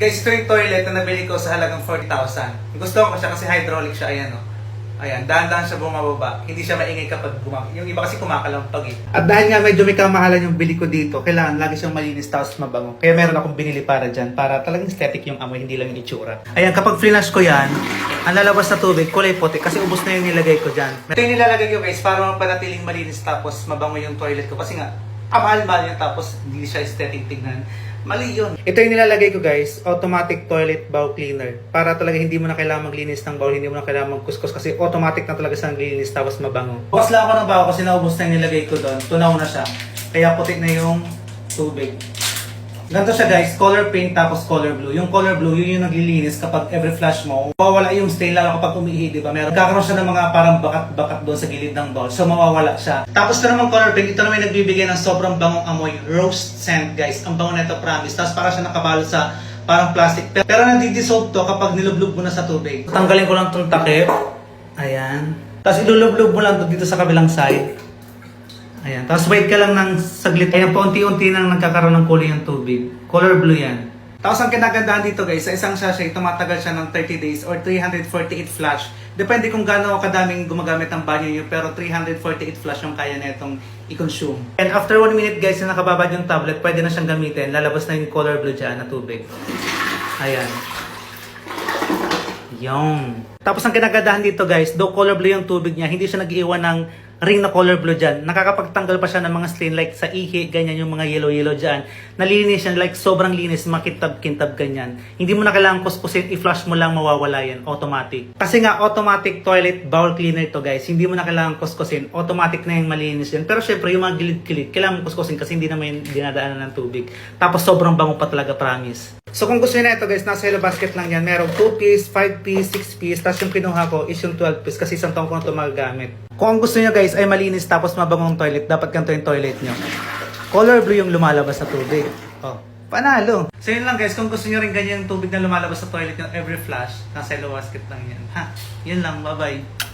Guys, ito yung toilet na nabili ko sa halagang 40,000. Gusto ko siya kasi hydraulic siya, ayan o. Ayan, dahan-dahan siya bumababa. Hindi siya maingay kapag yung iba kasi kumakalampag eh. At dahil nga medyo may kamahalan yung bili ko dito, kailangan lagi siyang malinis tapos mabango. Kaya meron akong binili para dyan, para talagang aesthetic yung amoy, hindi lang yung itsura. Ayan, kapag flush ko yan, ang lalabas na tubig, kulay puti kasi ubos na yung nilagay ko dyan. Ito yung nilalagay ko guys, para mapanatiling malinis tapos mabango yung toilet ko. Kasi nga, mahal-mahal yan tapos hindi siya aesthetic tignan. Mali yun. Ito yung nilalagay ko guys, automatic toilet bowl cleaner. Para talaga hindi mo na kailangan maglinis ng bowl, hindi mo na kailangan magkuskus kasi automatic na talaga siyang linis tapos mabango. Bukas lang ako ng baho kasi naubos na yung nilagay ko doon. Tunaw na siya. Kaya puti na yung tubig. Ganito siya guys, color pink tapos color blue. Yung color blue, yun yung naglilinis kapag every flush mo. Mawawala yung stain lalo kapag umiihi, di ba? Meron kakaroon siya ng mga parang bakat-bakat doon sa gilid ng bowl. So mawawala siya. Tapos ito naman color pink, ito naman yung nagbibigay ng sobrang bangong amoy. Rose scent guys. Ang bango nito, promise. Tapos para siya nakabalot sa parang plastic. Pero nadi-dissolve to kapag nilublog mo na sa tubig. Tanggalin ko lang itong takip. Ayan. Tapos ilulublog mo lang dito sa kabilang side. Ayan. Tapos wait ka lang ng saglit. Ayan, paunti-unti nang nagkakaroon ng kulay yung tubig. Color blue yan. Tapos ang kinagandahan dito guys, sa isang sachet, tumatagal siya ng 30 days or 348 flush. Depende kung gaano kadaming gumagamit ng banyo nyo, pero 348 flush yung kaya na itong i-consume. And after 1 minute guys, na nakababad yung tablet, pwede na siyang gamitin. Lalabas na yung color blue dyan na tubig. Ayan. Yung. Tapos ang kinagandahan dito guys, though color blue yung tubig niya, hindi siya nag-iwan ng ring na color blue dyan. Nakakapagtanggal pa siya ng mga stain like sa ihi, ganyan yung mga yellow-yellow dyan. Nalinis yan, like sobrang linis, makintab-kintab ganyan. Hindi mo na kailangan kuskusin, i-flush mo lang, mawawala yan, automatic. Kasi nga, automatic toilet bowl cleaner ito guys, hindi mo na kailangan kuskusin, automatic na yung malinis yan. Pero syempre, yung mga gilid-gilid, kailangan mo kuskusin kasi hindi naman dinadaanan ng tubig. Tapos sobrang bango pa talaga, promise. So kung gusto niyo na ito guys, nasa Hello Basket lang yan. Merong 2-piece, 5-piece, 6-piece, tapos yung kinuha ko is yung 12-piece kasi isang taong ko na ito magagamit. Kung ang gusto niyo guys ay malinis tapos mabangong toilet, dapat ganito yung toilet nyo. Color blue yung lumalabas sa tubig. Oh, panalo! So yun lang guys, kung gusto niyo rin ganyan yung tubig na lumalabas sa toilet nyo every flush, nasa Hello Basket lang yan. Ha, yun lang, bye-bye!